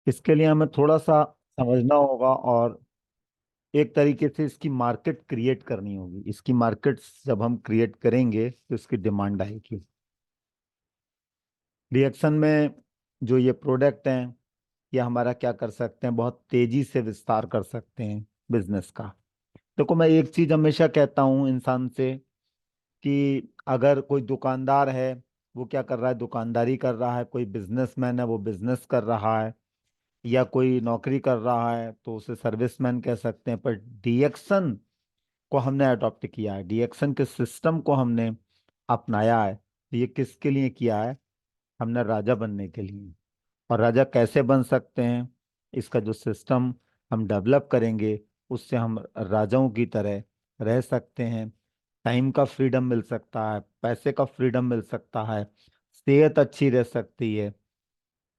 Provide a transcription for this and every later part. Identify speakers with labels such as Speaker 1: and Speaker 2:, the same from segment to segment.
Speaker 1: इसके लिए हमें थोड़ा सा समझना होगा और एक तरीके से इसकी मार्केट क्रिएट करनी होगी। इसकी मार्केट जब हम क्रिएट करेंगे तो इसकी डिमांड आएगी। रिएक्शन में जो ये प्रोडक्ट हैं, ये हमारा क्या कर सकते हैं, बहुत तेजी से विस्तार कर सकते हैं बिजनेस का। देखो, मैं एक चीज हमेशा कहता हूँ इंसान से कि अगर कोई दुकानदार है, वो क्या कर रहा है, दुकानदारी कर रहा है। कोई बिजनेसमैन है, वो बिजनेस कर रहा है। या कोई नौकरी कर रहा है तो उसे सर्विसमैन कह सकते हैं। पर डीएक्शन को हमने अडॉप्ट किया है, डीएक्शन के सिस्टम को हमने अपनाया है, तो ये किसके लिए किया है? हमने राजा बनने के लिए। और राजा कैसे बन सकते हैं? इसका जो सिस्टम हम डेवलप करेंगे, उससे हम राजाओं की तरह रह सकते हैं। टाइम का फ्रीडम मिल सकता है, पैसे का फ्रीडम मिल सकता है, सेहत अच्छी रह सकती है।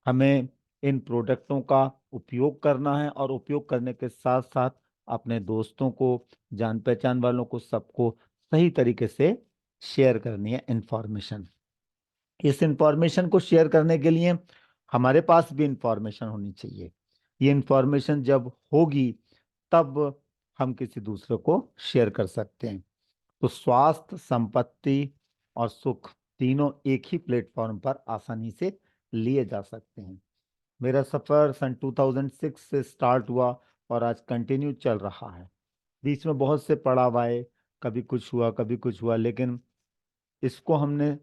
Speaker 1: हमें इन प्रोडक्टों का उपयोग करना है और उपयोग करने के साथ साथ अपने दोस्तों को, जान पहचान वालों को, सबको सही तरीके से शेयर करनी है इंफॉर्मेशन। इस इंफॉर्मेशन को शेयर करने के लिए हमारे पास भी इंफॉर्मेशन होनी चाहिए। ये इंफॉर्मेशन जब होगी तब हम किसी दूसरे को शेयर कर सकते हैं। तो स्वास्थ्य, संपत्ति और सुख तीनों एक ही प्लेटफॉर्म पर आसानी से लिए जा सकते हैं। मेरा सफ़र सन 2006 से स्टार्ट हुआ और आज कंटिन्यू चल रहा है। बीच में बहुत से पड़ाव आए, कभी कुछ हुआ कभी कुछ हुआ, लेकिन इसको हमने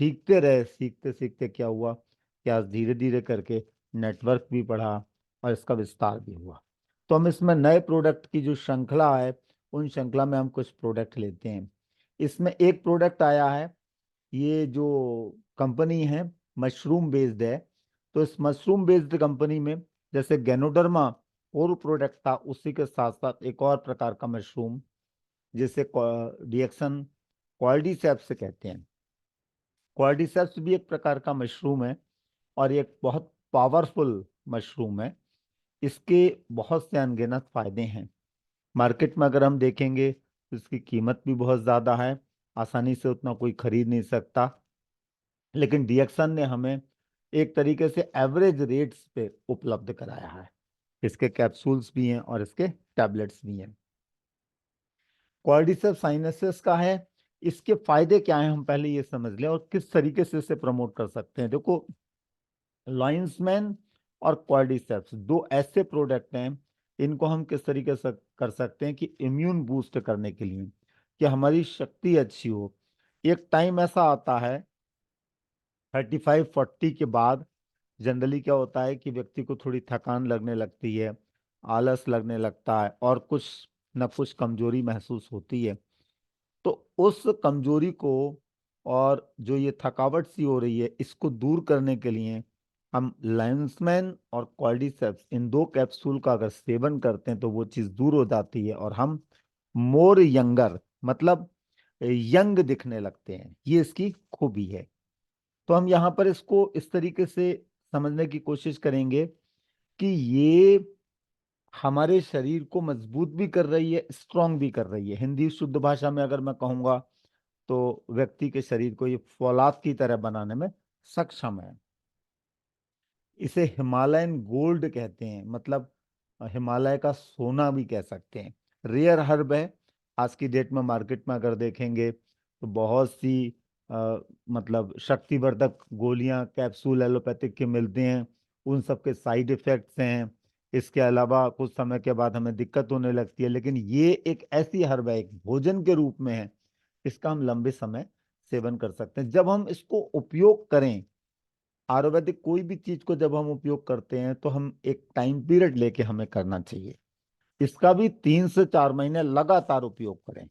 Speaker 1: सीखते रहे। सीखते सीखते क्या हुआ कि आज धीरे धीरे करके नेटवर्क भी बढ़ा और इसका विस्तार भी हुआ। तो हम इसमें नए प्रोडक्ट की जो श्रृंखला है, उन श्रृंखला में हम कुछ प्रोडक्ट लेते हैं। इसमें एक प्रोडक्ट आया है, ये जो कंपनी है मशरूम बेस्ड है। तो इस मशरूम बेस्ड कंपनी में जैसे गैनोडर्मा और प्रोडक्ट था, उसी के साथ साथ एक और प्रकार का मशरूम जिसे रिएक्शन कॉर्डिसेप्स कहते हैं। कॉर्डिसेप्स भी एक प्रकार का मशरूम है और ये एक बहुत पावरफुल मशरूम है। इसके बहुत से अनगिनत फायदे हैं। मार्केट में अगर हम देखेंगे तो इसकी कीमत भी बहुत ज़्यादा है, आसानी से उतना कोई खरीद नहीं सकता। लेकिन डिएक्सन ने हमें एक तरीके से एवरेज रेट्स पे उपलब्ध कराया है। इसके कैप्सूल्स भी हैं और इसके टैबलेट्स भी हैं। कॉर्डिसेप्स साइनसेस का है। इसके फायदे क्या हैं, हम पहले ये समझ लें और किस तरीके से इसे प्रमोट कर सकते हैं। देखो, लॉयंसमैन और कॉर्डिसेप्स दो ऐसे प्रोडक्ट हैं, इनको हम किस तरीके से कर सकते हैं कि इम्यून बूस्ट करने के लिए, कि हमारी शक्ति अच्छी हो। एक टाइम ऐसा आता है 35-40 के बाद, जनरली क्या होता है कि व्यक्ति को थोड़ी थकान लगने लगती है, आलस लगने लगता है और कुछ न कुछ कमजोरी महसूस होती है। तो उस कमजोरी को और जो ये थकावट सी हो रही है, इसको दूर करने के लिए हम लाइंसमैन और कॉर्डिसेप्स इन दो कैप्सूल का अगर सेवन करते हैं तो वो चीज़ दूर हो जाती है और हम मोर यंगर, मतलब यंग दिखने लगते हैं। ये इसकी खूबी है। तो हम यहाँ पर इसको इस तरीके से समझने की कोशिश करेंगे कि ये हमारे शरीर को मजबूत भी कर रही है, स्ट्रांग भी कर रही है। हिंदी शुद्ध भाषा में अगर मैं कहूँगा तो व्यक्ति के शरीर को ये फौलाद की तरह बनाने में सक्षम है। इसे हिमालयन गोल्ड कहते हैं, मतलब हिमालय का सोना भी कह सकते हैं। रेयर हर्ब है। आज की डेट में मार्केट में अगर देखेंगे तो बहुत सी मतलब शक्तिवर्धक गोलियां, कैप्सूल एलोपैथिक के मिलते हैं। उन सब के साइड इफेक्ट्स हैं। इसके अलावा कुछ समय के बाद हमें दिक्कत होने लगती है। लेकिन ये एक ऐसी हर्ब है, एक भोजन के रूप में है। इसका हम लंबे समय सेवन कर सकते हैं जब हम इसको उपयोग करें। आयुर्वेदिक कोई भी चीज को जब हम उपयोग करते हैं तो हम एक टाइम पीरियड लेके हमें करना चाहिए। इसका भी 3 से 4 महीने लगातार उपयोग करें।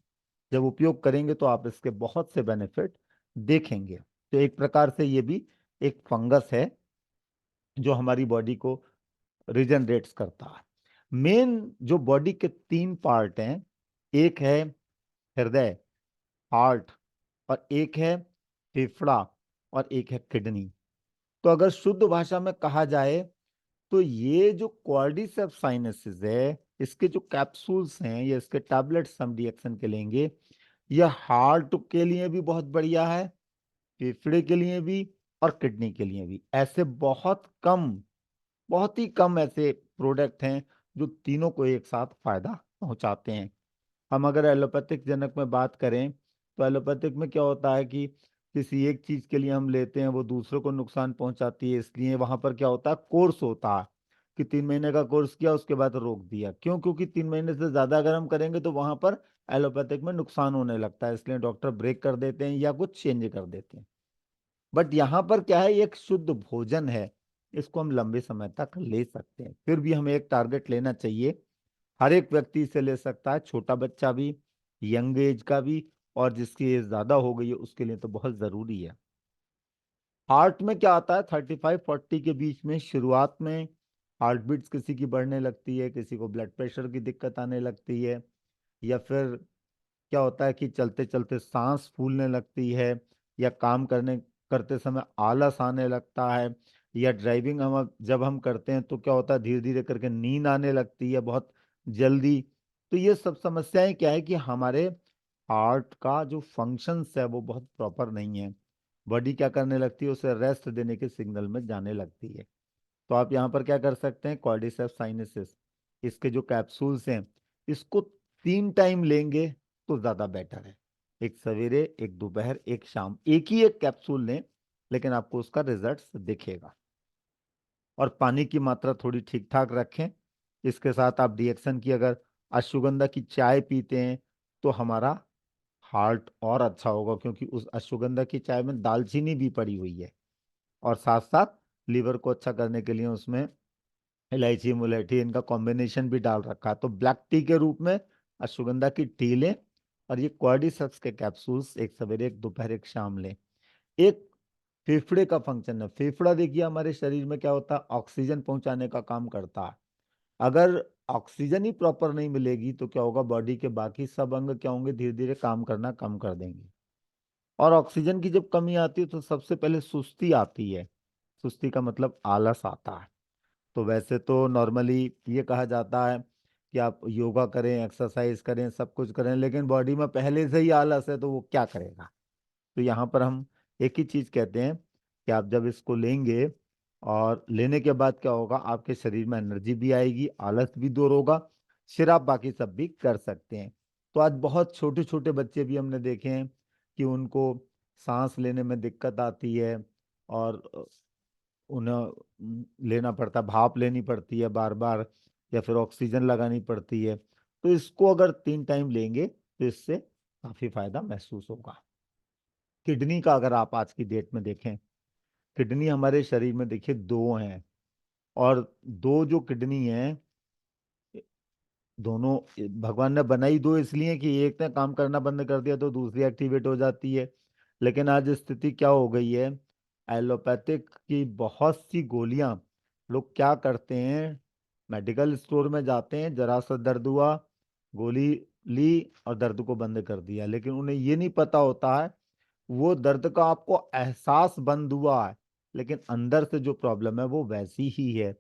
Speaker 1: जब उपयोग करेंगे तो आप इसके बहुत से बेनिफिट देखेंगे। तो एक प्रकार से ये भी एक फंगस है जो हमारी बॉडी को रिजनरेट्स करता है। मेन जो बॉडी के 3 पार्ट हैं, एक है हृदय, हार्ट, और एक है फेफड़ा, और एक है किडनी। तो अगर शुद्ध भाषा में कहा जाए तो ये जो क्वाड्रिसेप्स साइनसेस है, इसके जो कैप्सूल्स हैं या इसके टैबलेट्स हम रिएक्शन के लेंगे, यह हार्ट के लिए भी बहुत बढ़िया है, फेफड़े के लिए भी और किडनी के लिए भी। ऐसे बहुत कम बहुत ही कम ऐसे प्रोडक्ट हैं जो तीनों को एक साथ फायदा पहुंचाते हैं। हम अगर एलोपैथिक जनक में बात करें तो एलोपैथिक में क्या होता है कि किसी एक चीज के लिए हम लेते हैं वो दूसरों को नुकसान पहुंचाती है, इसलिए वहां पर क्या होता है, कोर्स होता है कि 3 महीने का कोर्स किया उसके बाद रोक दिया। क्यों? क्योंकि 3 महीने से ज्यादा अगर हम करेंगे तो वहां पर एलोपैथिक में नुकसान होने लगता है, इसलिए डॉक्टर ब्रेक कर देते हैं या कुछ चेंज कर देते हैं। बट यहाँ पर क्या है, ये एक शुद्ध भोजन है, इसको हम लंबे समय तक ले सकते हैं। फिर भी हमें एक टारगेट लेना चाहिए। हर एक व्यक्ति इसे ले सकता है, छोटा बच्चा भी, यंग एज का भी, और जिसकी एज ज्यादा हो गई है उसके लिए तो बहुत जरूरी है। हार्ट में क्या आता है, 35-40 के बीच में शुरुआत में हार्ट बीट्स किसी की बढ़ने लगती है, किसी को ब्लड प्रेशर की दिक्कत आने लगती है, या फिर क्या होता है कि चलते चलते सांस फूलने लगती है, या काम करने करते समय आलस आने लगता है, या ड्राइविंग हम जब हम करते हैं तो क्या होता है, धीरे धीरे करके नींद आने लगती है बहुत जल्दी। तो ये सब समस्याएं क्या है कि हमारे हार्ट का जो फंक्शंस है वो बहुत प्रॉपर नहीं है। बॉडी क्या करने लगती है, उसे रेस्ट देने के सिग्नल में जाने लगती है। तो आप यहाँ पर क्या कर सकते हैं, कॉर्डिसेप्स साइनेसिस, इसके जो कैप्सूल्स हैं इसको 3 टाइम लेंगे तो ज्यादा बेटर है। एक सवेरे, एक दोपहर, एक शाम, एक ही एक कैप्सूल लें, लेकिन आपको उसका रिजल्ट दिखेगा। और पानी की मात्रा थोड़ी ठीक ठाक रखें। इसके साथ आप डिएक्शन की अगर अश्वगंधा की चाय पीते हैं तो हमारा हार्ट और अच्छा होगा, क्योंकि उस अश्वगंधा की चाय में दालचीनी भी पड़ी हुई है। और साथ साथ लीवर को अच्छा करने के लिए उसमें इलायची, मुलैठी, इनका कॉम्बिनेशन भी डाल रखा है। तो ब्लैक टी के रूप में अश्वगंधा की टी लें, और ये क्वाड्रिसेप्स के कैप्सूल्स एक सवेरे, एक दोपहर, एक शाम लें। एक फेफड़े का फंक्शन है। फेफड़ा देखिए हमारे शरीर में क्या होता है, ऑक्सीजन पहुंचाने का काम करता है। अगर ऑक्सीजन ही प्रॉपर नहीं मिलेगी तो क्या होगा, बॉडी के बाकी सब अंग क्या होंगे, धीरे धीरे काम करना कम कर देंगे। और ऑक्सीजन की जब कमी आती है तो सबसे पहले सुस्ती आती है। सुस्ती का मतलब आलस आता है। तो वैसे तो नॉर्मली ये कहा जाता है कि आप योगा करें, एक्सरसाइज करें, सब कुछ करें, लेकिन बॉडी में पहले से ही आलस है तो वो क्या करेगा। तो यहाँ पर हम एक ही चीज कहते हैं कि आप जब इसको लेंगे और लेने के बाद क्या होगा, आपके शरीर में एनर्जी भी आएगी, आलस भी दूर होगा, फिर आप बाकी सब भी कर सकते हैं। तो आज बहुत छोटे छोटे बच्चे भी हमने देखे हैं कि उनको सांस लेने में दिक्कत आती है, और उन्हें लेना पड़ता है, भाप लेनी पड़ती है बार बार, या फिर ऑक्सीजन लगानी पड़ती है। तो इसको अगर 3 टाइम लेंगे तो इससे काफी फायदा महसूस होगा। किडनी का अगर आप आज की डेट में देखें, किडनी हमारे शरीर में देखिए दो हैं, और दो जो किडनी हैं, दोनों भगवान ने बनाई दो इसलिए कि एक ने काम करना बंद कर दिया तो दूसरी एक्टिवेट हो जाती है। लेकिन आज स्थिति क्या हो गई है, एलोपैथिक की बहुत सी गोलियां, लोग क्या करते हैं, मेडिकल स्टोर में जाते हैं, जरा सा दर्द हुआ, गोली ली और दर्द को बंद कर दिया, लेकिन उन्हें ये नहीं पता होता है वो दर्द का आपको एहसास बंद हुआ है, लेकिन अंदर से जो प्रॉब्लम है वो वैसी ही है।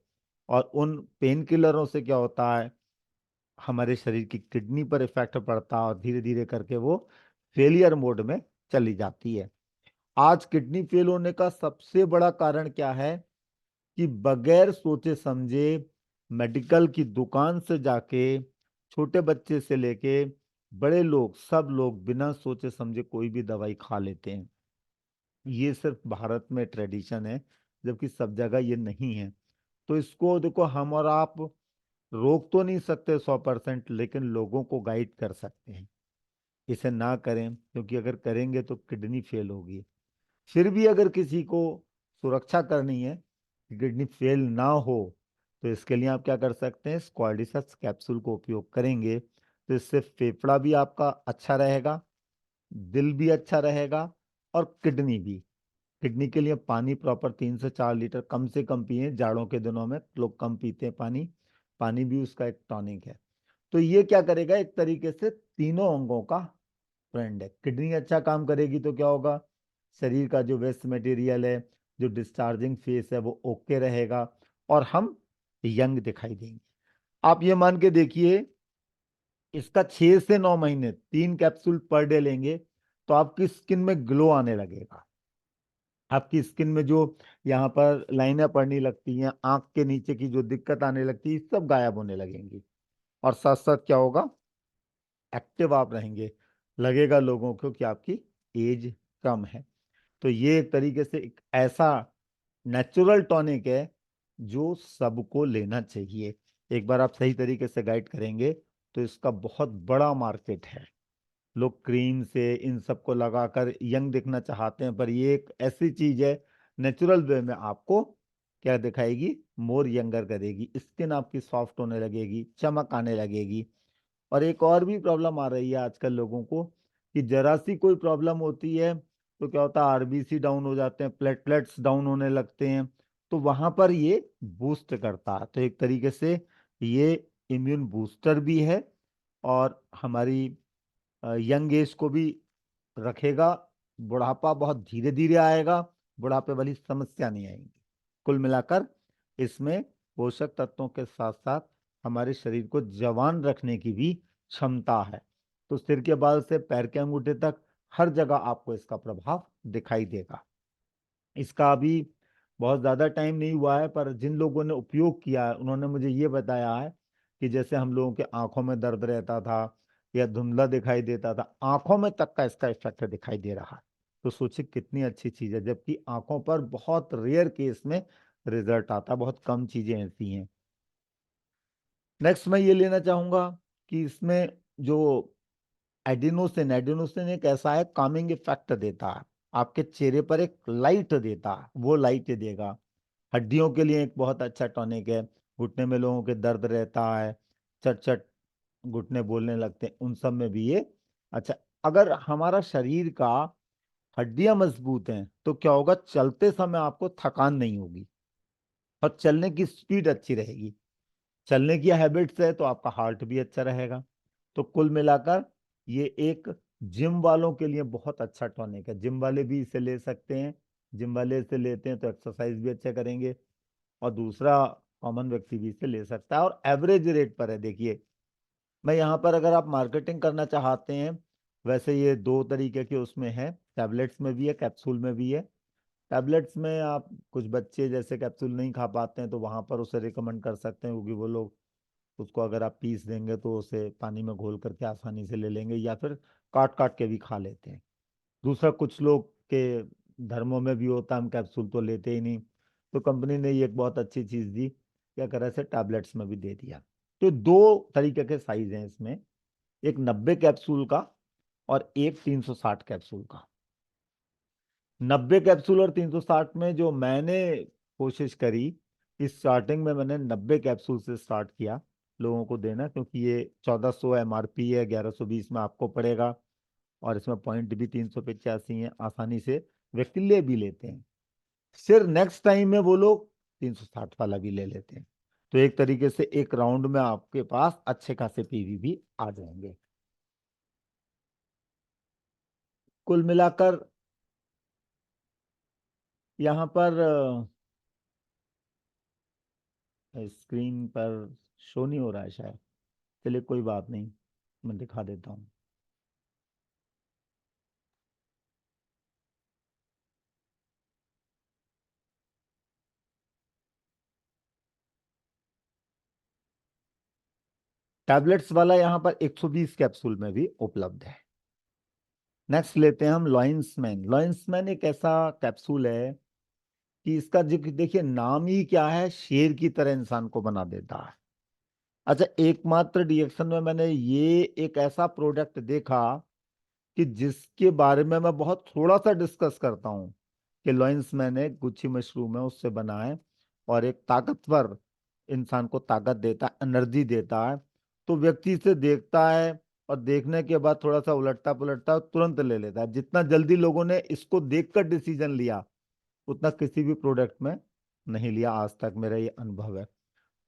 Speaker 1: और उन पेन किलरों से क्या होता है, हमारे शरीर की किडनी पर इफेक्ट पड़ता है, और धीरे धीरे करके वो फेलियर मोड में चली जाती है। आज किडनी फेल होने का सबसे बड़ा कारण क्या है कि बगैर सोचे समझे मेडिकल की दुकान से जाके, छोटे बच्चे से लेके बड़े लोग, सब लोग बिना सोचे समझे कोई भी दवाई खा लेते हैं। ये सिर्फ भारत में ट्रेडिशन है, जबकि सब जगह ये नहीं है। तो इसको देखो, हम और आप रोक तो नहीं सकते 100%, लेकिन लोगों को गाइड कर सकते हैं इसे ना करें, क्योंकि अगर करेंगे तो किडनी फेल होगी। फिर भी अगर किसी को सुरक्षा करनी है कि किडनी फेल ना हो, तो इसके लिए आप क्या कर सकते हैं, स्क्वाडिसस कैप्सूल को उपयोग करेंगे तो इससे फेफड़ा भी आपका अच्छा रहेगा, दिल भी अच्छा रहेगा, और किडनी भी। किडनी के लिए पानी प्रॉपर 3 से 4 लीटर कम से कम पिए, जाड़ों के दिनों में लोग कम पीते हैं पानी। पानी भी उसका एक टॉनिक है। तो ये क्या करेगा, एक तरीके से तीनों अंगों का फ्रेंड है। किडनी अच्छा काम करेगी तो क्या होगा, शरीर का जो वेस्ट मटेरियल है, जो डिस्चार्जिंग फेस है वो ओके रहेगा, और हम यंग दिखाई देंगे। आप ये मान के देखिए, इसका 6 से 9 महीने 3 कैप्सूल पर डे लेंगे तो आपकी स्किन में ग्लो आने लगेगा। आपकी स्किन में जो यहाँ पर लाइनें पड़ने लगती हैं, आंख के नीचे की जो दिक्कत आने लगती है, सब गायब होने लगेंगी। और साथ साथ क्या होगा, एक्टिव आप रहेंगे, लगेगा लोगों को कि आपकी एज कम है। तो ये एक तरीके से एक ऐसा नेचुरल टॉनिक है जो सबको लेना चाहिए। एक बार आप सही तरीके से गाइड करेंगे तो इसका बहुत बड़ा मार्केट है। लोग क्रीम से इन सबको लगाकर यंग दिखना चाहते हैं, पर ये एक ऐसी चीज है नेचुरल वे में आपको क्या दिखाएगी, मोर यंगर करेगी, स्किन आपकी सॉफ्ट होने लगेगी, चमक आने लगेगी। और एक और भी प्रॉब्लम आ रही है आजकल लोगों को कि जरा सी कोई प्रॉब्लम होती है तो क्या होता है, आरबीसी डाउन हो जाते हैं, प्लेटलेट्स डाउन होने लगते हैं। तो वहां पर ये बूस्ट करता है। तो एक तरीके से ये इम्यून बूस्टर भी है और हमारी यंग एज को भी रखेगा। बुढ़ापा बहुत धीरे धीरे आएगा, बुढ़ापे वाली समस्या नहीं आएगी। कुल मिलाकर इसमें पोषक तत्वों के साथ साथ हमारे शरीर को जवान रखने की भी क्षमता है। तो सिर के बाल से पैर के अंगूठे तक हर जगह आपको इसका प्रभाव दिखाई देगा। इसका अभी बहुत ज़्यादा टाइम नहीं हुआ है, पर जिन लोगों ने उपयोग किया है उन्होंने मुझे ये बताया है कि जैसे हम लोगों के आंखों में दर्द रहता था या धुंधला दिखाई देता था, आंखों में तक का इसका इफेक्ट दिखाई दे रहा है। तो सोचिए कितनी अच्छी चीज़ है, जबकि आंखों पर बहुत रेयर केस में रिजल्ट आता, बहुत कम चीज़ें ऐसी हैं। नेक्स्ट मैं ये लेना चाहूंगा कि इसमें जो एडिनोसिन, एडिनोसिन एक ऐसा है कामिंग इफेक्ट देता है, आपके चेहरे पर एक लाइट देता है, वो लाइट देगा। हड्डियों के लिए एक बहुत अच्छा टॉनिक है। घुटने में लोगों के दर्द रहता है, चट चट घुटने बोलने लगते हैं, उन सब में भी ये अच्छा। अगर हमारा शरीर का हड्डियां मजबूत हैं तो क्या होगा, चलते समय आपको थकान नहीं होगी और चलने की स्पीड अच्छी रहेगी। चलने की हैबिट्स है तो आपका हार्ट भी अच्छा रहेगा। तो कुल मिलाकर ये एक जिम वालों के लिए बहुत अच्छा टॉनिक है। जिम वाले भी इसे ले सकते हैं, जिम वाले इसे लेते हैं तो एक्सरसाइज भी अच्छा करेंगे। और दूसरा, कॉमन व्यक्ति भी इसे ले सकता है और एवरेज रेट पर है। देखिए, मैं यहाँ पर अगर आप मार्केटिंग करना चाहते हैं, वैसे ये दो तरीके के उसमें है, टैबलेट्स में भी है, कैप्सूल में भी है। टैबलेट्स में आप, कुछ बच्चे जैसे कैप्सूल नहीं खा पाते हैं तो वहां पर उसे रिकमेंड कर सकते हैं, क्योंकि वो लोग उसको अगर आप पीस देंगे तो उसे पानी में घोल करके आसानी से ले लेंगे या फिर काट काट के भी खा लेते हैं। दूसरा, कुछ लोग के धर्मों में भी होता है हम कैप्सूल तो लेते ही नहीं, तो कंपनी ने ये एक बहुत अच्छी चीज दी, क्या करा, इसे टैबलेट्स में भी दे दिया। तो दो तरीके के साइज हैं इसमें, एक 90 कैप्सूल का और एक 360 कैप्सूल का। 90 कैप्सूल और 360 में जो मैंने कोशिश करी, इस स्टार्टिंग में मैंने 90 कैप्सूल से स्टार्ट किया लोगों को देना, क्योंकि ये 1400 एमआरपी है, 1120 में आपको पड़ेगा और इसमें पॉइंट भी 385 है, आसानी से व्यक्ति ले भी लेते हैं। फिर नेक्स्ट टाइम में वो लोग 360 वाला भी ले लेते हैं। तो एक तरीके से एक राउंड में आपके पास अच्छे खासे पीवी भी आ जाएंगे। कुल मिलाकर यहाँ पर स्क्रीन पर शो नहीं हो रहा है शायद, चलिए कोई बात नहीं, मैं दिखा देता हूँ। टैबलेट्स वाला यहाँ पर 120 कैप्सूल में भी उपलब्ध है। नेक्स्ट लेते हैं हम लॉइंसमैन। लॉइंसमैन एक ऐसा कैप्सूल है कि इसका जिक्र देखिए, नाम ही क्या है, शेर की तरह इंसान को बना देता है। अच्छा, एकमात्र डिएक्शन में मैंने ये एक ऐसा प्रोडक्ट देखा कि जिसके बारे में मैं बहुत थोड़ा सा डिस्कस करता हूँ, कि लॉइंस मैंने गुच्छी मशरूम है उससे बना है और एक ताकतवर इंसान को ताकत देता है, एनर्जी देता है। तो व्यक्ति इसे देखता है और देखने के बाद थोड़ा सा उलटता पुलटता है, तुरंत ले लेता है। जितना जल्दी लोगों ने इसको देखकर डिसीजन लिया, उतना किसी भी प्रोडक्ट में नहीं लिया आज तक, मेरा ये अनुभव है।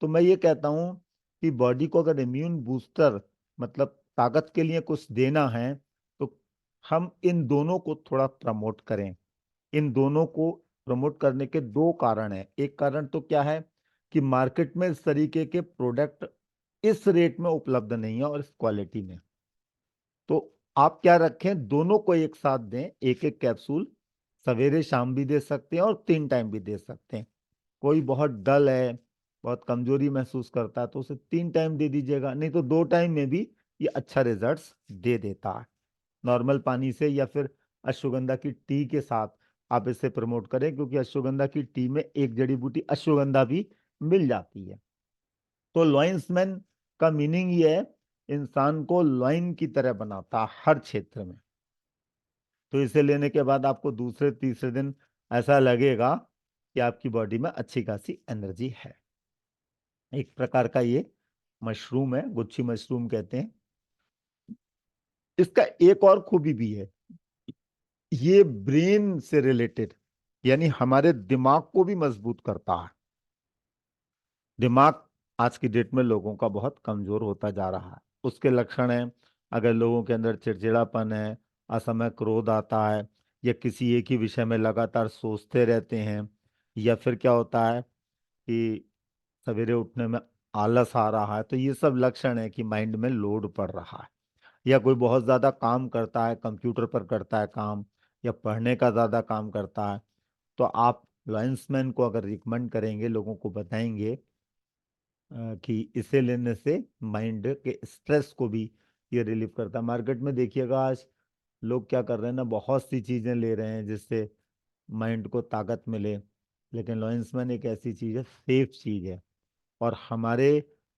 Speaker 1: तो मैं ये कहता हूँ कि बॉडी को अगर इम्यून बूस्टर, मतलब ताकत के लिए कुछ देना है, तो हम इन दोनों को थोड़ा प्रमोट करें। इन दोनों को प्रमोट करने के दो कारण हैं। एक कारण तो क्या है कि मार्केट में इस तरीके के प्रोडक्ट इस रेट में उपलब्ध नहीं है और इस क्वालिटी में। तो आप क्या रखें, दोनों को एक साथ दें, एक एक कैप्सूल सवेरे शाम भी दे सकते हैं और 3 टाइम भी दे सकते हैं। कोई बहुत डल है, बहुत कमजोरी महसूस करता है, तो उसे 3 टाइम दे दीजिएगा, नहीं तो 2 टाइम में भी ये अच्छा रिजल्ट्स दे देता है। नॉर्मल पानी से या फिर अश्वगंधा की टी के साथ आप इसे प्रमोट करें, क्योंकि अश्वगंधा की टी में एक जड़ी बूटी अश्वगंधा भी मिल जाती है। तो लॉइंसमैन का मीनिंग ये है, इंसान को लॉइन की तरह बनाता है हर क्षेत्र में। तो इसे लेने के बाद आपको दूसरे तीसरे दिन ऐसा लगेगा कि आपकी बॉडी में अच्छी खासी एनर्जी है। एक प्रकार का ये मशरूम है, गुच्छी मशरूम कहते हैं। इसका एक और खूबी भी है, ये ब्रेन से रिलेटेड, यानी हमारे दिमाग को भी मजबूत करता है। दिमाग आज की डेट में लोगों का बहुत कमजोर होता जा रहा है। उसके लक्षण हैं, अगर लोगों के अंदर चिड़चिड़ापन है, असमय क्रोध आता है, या किसी एक ही विषय में लगातार सोचते रहते हैं, या फिर क्या होता है कि सवेरे उठने में आलस आ रहा है, तो ये सब लक्षण है कि माइंड में लोड पड़ रहा है। या कोई बहुत ज्यादा काम करता है, कंप्यूटर पर करता है काम, या पढ़ने का ज्यादा काम करता है, तो आप लॉयंसमैन को अगर रिकमेंड करेंगे, लोगों को बताएंगे कि इसे लेने से माइंड के स्ट्रेस को भी ये रिलीव करता है। मार्केट में देखिएगा आज लोग क्या कर रहे हैं ना, बहुत सी चीजें ले रहे हैं जिससे माइंड को ताकत मिले, लेकिन लॉयंसमैन एक ऐसी चीज है, सेफ चीज है। और हमारे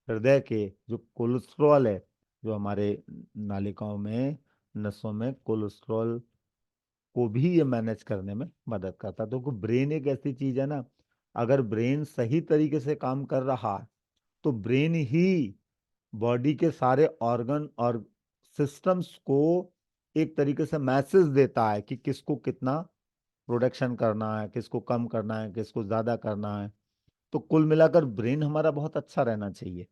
Speaker 1: हृदय के जो कोलेस्ट्रॉल है, जो हमारे नालिकाओं में, नसों में कोलेस्ट्रॉल को भी ये मैनेज करने में मदद करता है। तो ब्रेन एक ऐसी चीज है ना, अगर ब्रेन सही तरीके से काम कर रहा है, तो ब्रेन ही बॉडी के सारे ऑर्गन और सिस्टम्स को एक तरीके से मैसेज देता है कि किसको कितना प्रोडक्शन करना है, किसको कम करना है, किसको ज्यादा करना है। तो कुल मिलाकर ब्रेन हमारा बहुत अच्छा रहना चाहिए।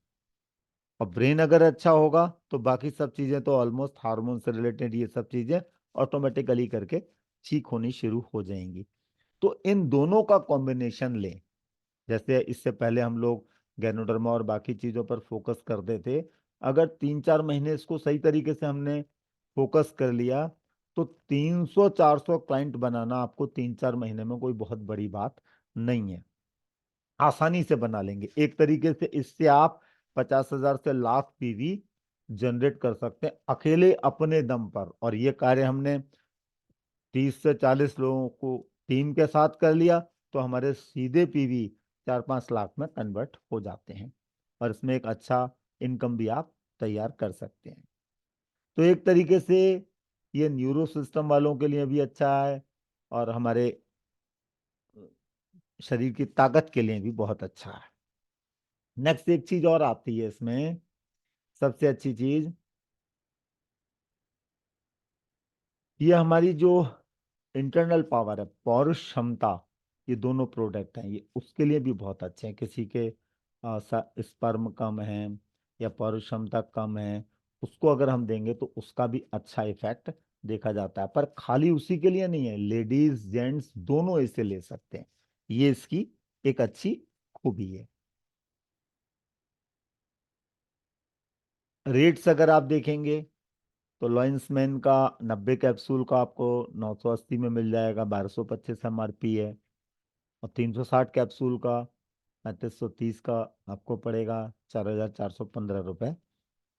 Speaker 1: और ब्रेन अगर अच्छा होगा तो बाकी सब चीजें तो ऑलमोस्ट हार्मोन से रिलेटेड ये सब चीजें ऑटोमेटिकली करके ठीक होनी शुरू हो जाएंगी। तो इन दोनों का कॉम्बिनेशन लें। जैसे इससे पहले हम लोग गैनोडर्मा और बाकी चीजों पर फोकस करते थे, अगर 3-4 महीने इसको सही तरीके से हमने फोकस कर लिया, तो 300-400 क्लाइंट बनाना आपको 3-4 महीने में कोई बहुत बड़ी बात नहीं है। आसानी से बना लेंगे। एक तरीके से इससे आप 50,000 से लाख पीवी जनरेट कर सकते हैं अकेले अपने दम पर। और ये कार्य हमने 30 से 40 लोगों को टीम के साथ कर लिया, तो हमारे सीधे पीवी 4-5 लाख में कन्वर्ट हो जाते हैं, और इसमें एक अच्छा इनकम भी आप तैयार कर सकते हैं। तो एक तरीके से ये न्यूरो सिस्टम वालों के लिए भी अच्छा है, और हमारे शरीर की ताकत के लिए भी बहुत अच्छा है। नेक्स्ट एक चीज और आती है इसमें, सबसे अच्छी चीज, ये हमारी जो इंटरनल पावर है, पौरुष क्षमता, ये दोनों प्रोडक्ट हैं, ये उसके लिए भी बहुत अच्छे हैं। किसी के स्पर्म कम है या पौरुष क्षमता कम है, उसको अगर हम देंगे तो उसका भी अच्छा इफेक्ट देखा जाता है। पर खाली उसी के लिए नहीं है, लेडीज जेंट्स दोनों इसे ले सकते हैं, ये इसकी एक अच्छी खूबी है। रेट्स अगर आप देखेंगे, तो लॉयंसमैन का 90 कैप्सूल का आपको 980 में मिल जाएगा, 1225 MRP है। और 360 कैप्सूल का 3530 का आपको पड़ेगा, 4,415 रुपये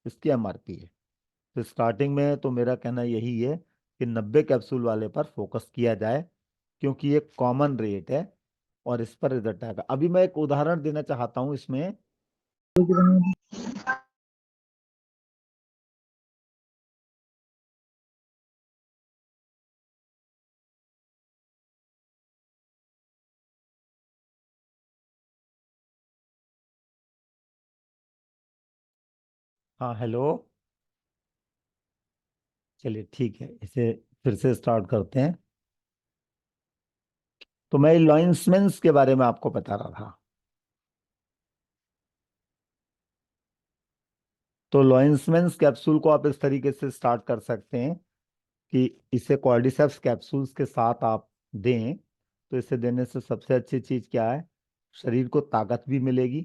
Speaker 1: इसकी MRP है। तो स्टार्टिंग में तो मेरा कहना यही है कि 90 कैप्सूल वाले पर फोकस किया जाए, क्योंकि ये कॉमन रेट है और इस पर रिजल्ट आएगा। अभी मैं एक उदाहरण देना चाहता हूँ इसमें। हाँ, हेलो। चलिए ठीक है, इसे फिर से स्टार्ट करते हैं। तो मैं लॉयंसमेंस के बारे में आपको बता रहा था। तो लॉयंसमेंस कैप्सूल को आप इस तरीके से स्टार्ट कर सकते हैं कि इसे कॉर्डिसेप्स कैप्सूल्स के साथ आप दें। तो इसे देने से सबसे अच्छी चीज क्या है, शरीर को ताकत भी मिलेगी।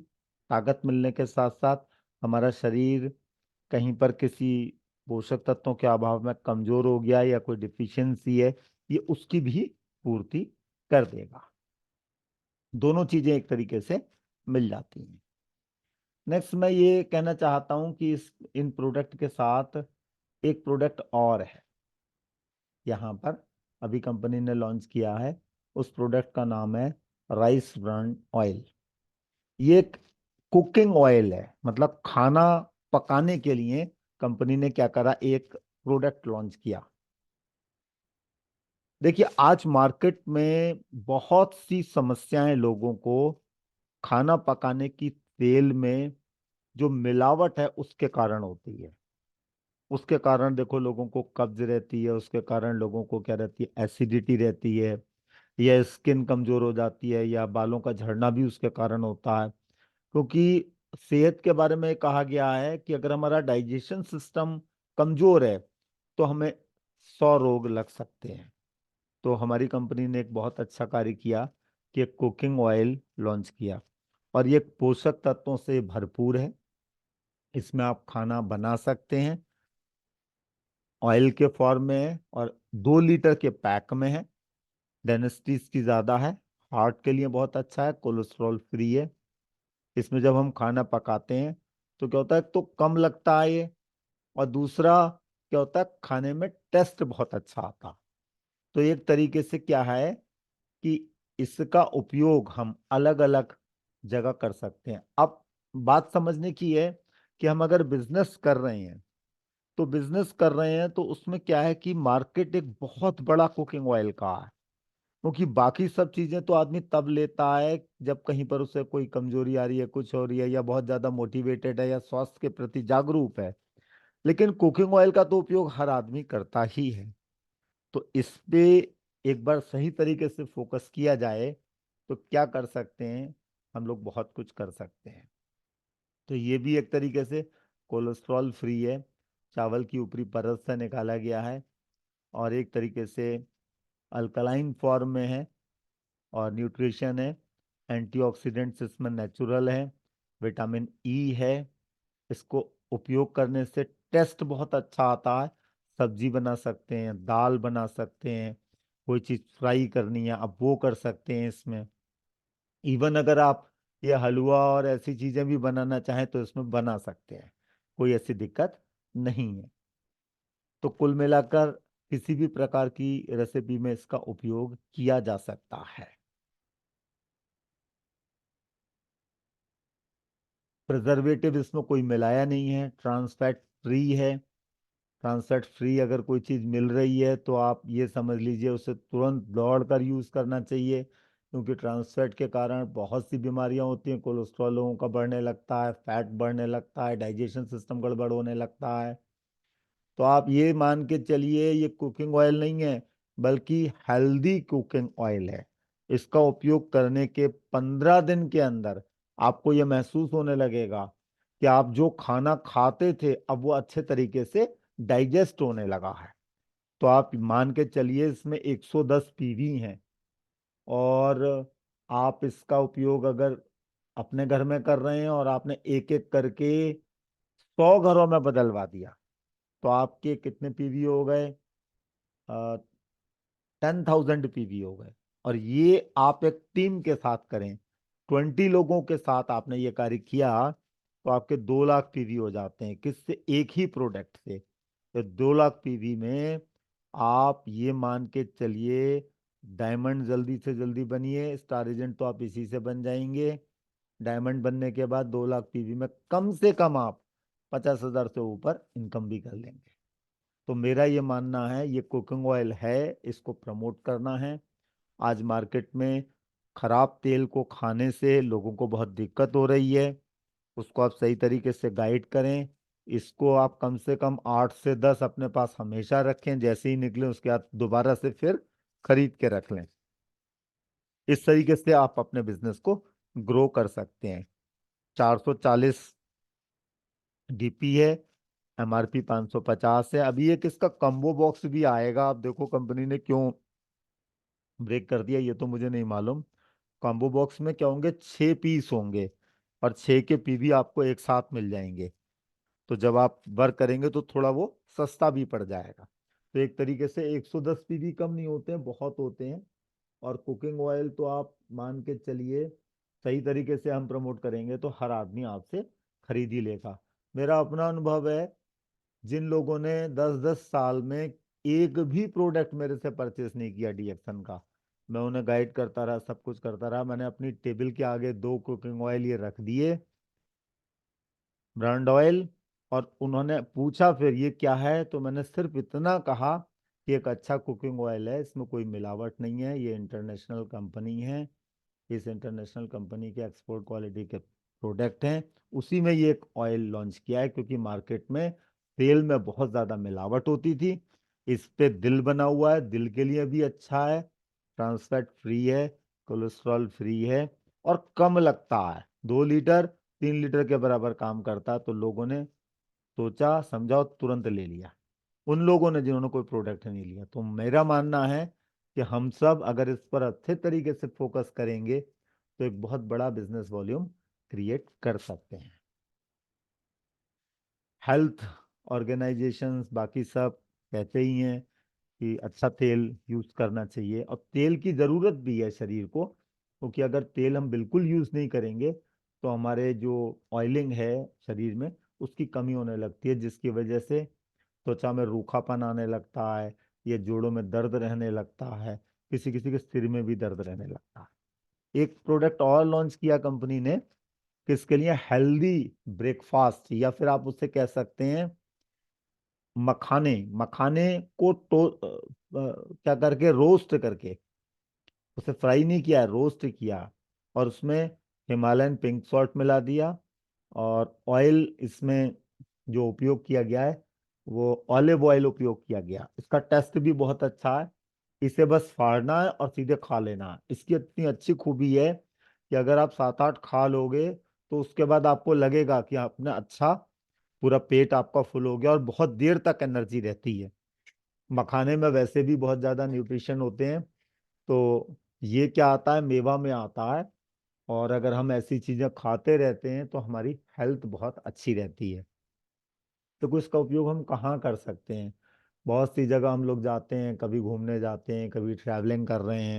Speaker 1: ताकत मिलने के साथ साथ हमारा शरीर कहीं पर किसी पोषक तत्वों के अभाव में कमजोर हो गया या कोई डिफिशियंसी है, ये उसकी भी पूर्ति कर देगा। दोनों चीजें एक तरीके से मिल जाती हैं। नेक्स्ट मैं ये कहना चाहता हूं कि इन प्रोडक्ट के साथ एक प्रोडक्ट और है यहाँ पर, अभी कंपनी ने लॉन्च किया है। उस प्रोडक्ट का नाम है राइस ब्रान ऑयल। ये एक कुकिंग ऑयल है, मतलब खाना पकाने के लिए कंपनी ने क्या करा, एक प्रोडक्ट लॉन्च किया। देखिए आज मार्केट में बहुत सी समस्याएं लोगों को खाना पकाने की तेल में जो मिलावट है उसके कारण होती है। उसके कारण देखो लोगों को कब्ज रहती है, उसके कारण लोगों को क्या रहती है, एसिडिटी रहती है, या स्किन कमजोर हो जाती है, या बालों का झड़ना भी उसके कारण होता है। क्योंकि सेहत के बारे में कहा गया है कि अगर हमारा डाइजेशन सिस्टम कमजोर है तो हमें 100 रोग लग सकते हैं। तो हमारी कंपनी ने एक बहुत अच्छा कार्य किया कि एक कुकिंग ऑयल लॉन्च किया, और ये पोषक तत्वों से भरपूर है। इसमें आप खाना बना सकते हैं, ऑयल के फॉर्म में है, और 2 लीटर के पैक में है। डेंसिटी इसकी ज़्यादा है, हार्ट के लिए बहुत अच्छा है, कोलेस्ट्रॉल फ्री है। इसमें जब हम खाना पकाते हैं तो क्या होता है, तो कम लगता है ये, और दूसरा क्या होता है, खाने में टेस्ट बहुत अच्छा आता है। तो एक तरीके से क्या है कि इसका उपयोग हम अलग अलग जगह कर सकते हैं। अब बात समझने की है कि हम अगर बिजनेस कर रहे हैं, तो बिजनेस कर रहे हैं तो उसमें क्या है कि मार्केट एक बहुत बड़ा कुकिंग ऑयल का है। क्योंकि बाकी सब चीजें तो आदमी तब लेता है जब कहीं पर उसे कोई कमजोरी आ रही है, कुछ हो रही है, या बहुत ज्यादा मोटिवेटेड है, या स्वास्थ्य के प्रति जागरूक है। लेकिन कुकिंग ऑयल का तो उपयोग हर आदमी करता ही है। तो इस पे एक बार सही तरीके से फोकस किया जाए तो क्या कर सकते हैं, हम लोग बहुत कुछ कर सकते हैं। तो ये भी एक तरीके से कोलेस्ट्रॉल फ्री है, चावल की ऊपरी परत से निकाला गया है, और एक तरीके से अल्कलाइन फॉर्म में है, और न्यूट्रिशन है, एंटीऑक्सीडेंट्स इसमें नेचुरल है, विटामिन ई है। इसको उपयोग करने से टेस्ट बहुत अच्छा आता है। सब्जी बना सकते हैं, दाल बना सकते हैं, कोई चीज़ फ्राई करनी है आप वो कर सकते हैं इसमें। इवन अगर आप ये हलवा और ऐसी चीज़ें भी बनाना चाहें तो इसमें बना सकते हैं, कोई ऐसी दिक्कत नहीं है। तो कुल मिलाकर किसी भी प्रकार की रेसिपी में इसका उपयोग किया जा सकता है। प्रिजर्वेटिव इसमें कोई मिलाया नहीं है, ट्रांस फैट फ्री है। ट्रांस फैट फ्री अगर कोई चीज़ मिल रही है तो आप ये समझ लीजिए उसे तुरंत दौड़ कर यूज़ करना चाहिए, क्योंकि ट्रांस फैट के कारण बहुत सी बीमारियां होती हैं। कोलेस्ट्रॉल लोगों का बढ़ने लगता है, फैट बढ़ने लगता है, डाइजेशन सिस्टम गड़बड़ होने लगता है। तो आप ये मान के चलिए ये कुकिंग ऑयल नहीं है, बल्कि हेल्दी कुकिंग ऑयल है। इसका उपयोग करने के 15 दिन के अंदर आपको ये महसूस होने लगेगा कि आप जो खाना खाते थे अब वो अच्छे तरीके से डाइजेस्ट होने लगा है। तो आप मान के चलिए इसमें 110 पीवी हैं, और आप इसका उपयोग अगर अपने घर में कर रहे हैं और आपने एक एक करके 100 घरों में बदलवा दिया, तो आपके कितने पीवी हो गए, 10,000 पीवी हो गए। और ये आप एक टीम के साथ करें, 20 लोगों के साथ आपने ये कार्य किया, तो आपके 2 लाख पीवी हो जाते हैं, किससे, एक ही प्रोडक्ट से। तो 2 लाख पीवी में आप ये मान के चलिए डायमंड जल्दी से जल्दी बनिए। स्टार एजेंट तो आप इसी से बन जाएंगे। डायमंड बनने के बाद 2 लाख पीवी में कम से कम आप 50,000 से ऊपर इनकम भी कर लेंगे। तो मेरा ये मानना है ये कुकिंग ऑयल है, इसको प्रमोट करना है। आज मार्केट में खराब तेल को खाने से लोगों को बहुत दिक्कत हो रही है। उसको आप सही तरीके से गाइड करें। इसको आप कम से कम 8 से 10 अपने पास हमेशा रखें, जैसे ही निकले उसके बाद दोबारा से फिर खरीद के रख लें। इस तरीके से आप अपने बिजनेस को ग्रो कर सकते हैं। 440 डीपी है, एमआरपी 550 है। अभी एक इसका कम्बो बॉक्स भी आएगा, आप देखो कंपनी ने क्यों ब्रेक कर दिया ये तो मुझे नहीं मालूम। कॉम्बो बॉक्स में क्या होंगे, 6 पीस होंगे, और 6 के पीवी आपको एक साथ मिल जाएंगे। तो जब आप वर्क करेंगे तो थोड़ा वो सस्ता भी पड़ जाएगा। तो एक तरीके से 110 पीवी कम नहीं होते हैं, बहुत होते हैं। और कुकिंग ऑयल तो आप मान के चलिए सही तरीके से हम प्रमोट करेंगे तो हर आदमी आपसे खरीद ही लेगा। मेरा अपना अनुभव है, जिन लोगों ने 10-10 साल में एक भी प्रोडक्ट मेरे से परचेस नहीं किया डीएक्सन का, मैं उन्हें गाइड करता रहा, सब कुछ करता रहा। मैंने अपनी टेबल के आगे 2 कुकिंग ऑयल ये रख दिए, ब्रांड ऑयल, और उन्होंने पूछा फिर ये क्या है, तो मैंने सिर्फ इतना कहा कि एक अच्छा कुकिंग ऑयल है, इसमें कोई मिलावट नहीं है, ये इंटरनेशनल कंपनी है, इस इंटरनेशनल कंपनी के एक्सपोर्ट क्वालिटी के प्रोडक्ट हैं। उसी में ये एक ऑयल लॉन्च किया है, क्योंकि मार्केट में तेल में बहुत ज़्यादा मिलावट होती थी। इस पे दिल बना हुआ है, दिल के लिए भी अच्छा है, ट्रांसफैट फ्री है, कोलेस्ट्रॉल फ्री है, और कम लगता है। 2 लीटर 3 लीटर के बराबर काम करता है। तो लोगों ने सोचा समझा और तुरंत ले लिया, उन लोगों ने जिन्होंने कोई प्रोडक्ट नहीं लिया। तो मेरा मानना है कि हम सब अगर इस पर अच्छे तरीके से फोकस करेंगे तो एक बहुत बड़ा बिजनेस वॉल्यूम क्रिएट कर सकते हैं। हेल्थ ऑर्गेनाइजेशंस बाकी सब कहते ही हैं कि अच्छा तेल यूज करना चाहिए, और तेल की जरूरत भी है शरीर को, क्योंकि अगर तेल हम बिल्कुल यूज नहीं करेंगे तो हमारे जो ऑयलिंग है शरीर में उसकी कमी होने लगती है, जिसकी वजह से त्वचा में रूखापन आने लगता है, या जोड़ों में दर्द रहने लगता है, किसी किसी के सिर में भी दर्द रहने लगता है। एक प्रोडक्ट और लॉन्च किया कंपनी ने, किसके लिए, हेल्दी ब्रेकफास्ट, या फिर आप उससे कह सकते हैं मखाने। मखाने को क्या करके, रोस्ट करके, उसे फ्राई नहीं किया, रोस्ट किया, और उसमें हिमालयन पिंक सॉल्ट मिला दिया, और ऑयल इसमें जो उपयोग किया गया है वो ऑलिव ऑयल उपयोग किया गया। इसका टेस्ट भी बहुत अच्छा है। इसे बस फाड़ना है और सीधे खा लेना है। इसकी इतनी अच्छी खूबी है कि अगर आप 7-8 खा लोगे तो उसके बाद आपको लगेगा कि आपने अच्छा, पूरा पेट आपका फुल हो गया, और बहुत देर तक एनर्जी रहती है। मखाने में वैसे भी बहुत ज्यादा न्यूट्रिशन होते हैं, तो ये क्या आता है, मेवा में आता है। और अगर हम ऐसी चीजें खाते रहते हैं तो हमारी हेल्थ बहुत अच्छी रहती है। तो इसका उपयोग हम कहाँ कर सकते हैं? बहुत सी जगह हम लोग जाते हैं, कभी घूमने जाते हैं, कभी ट्रैवलिंग कर रहे हैं,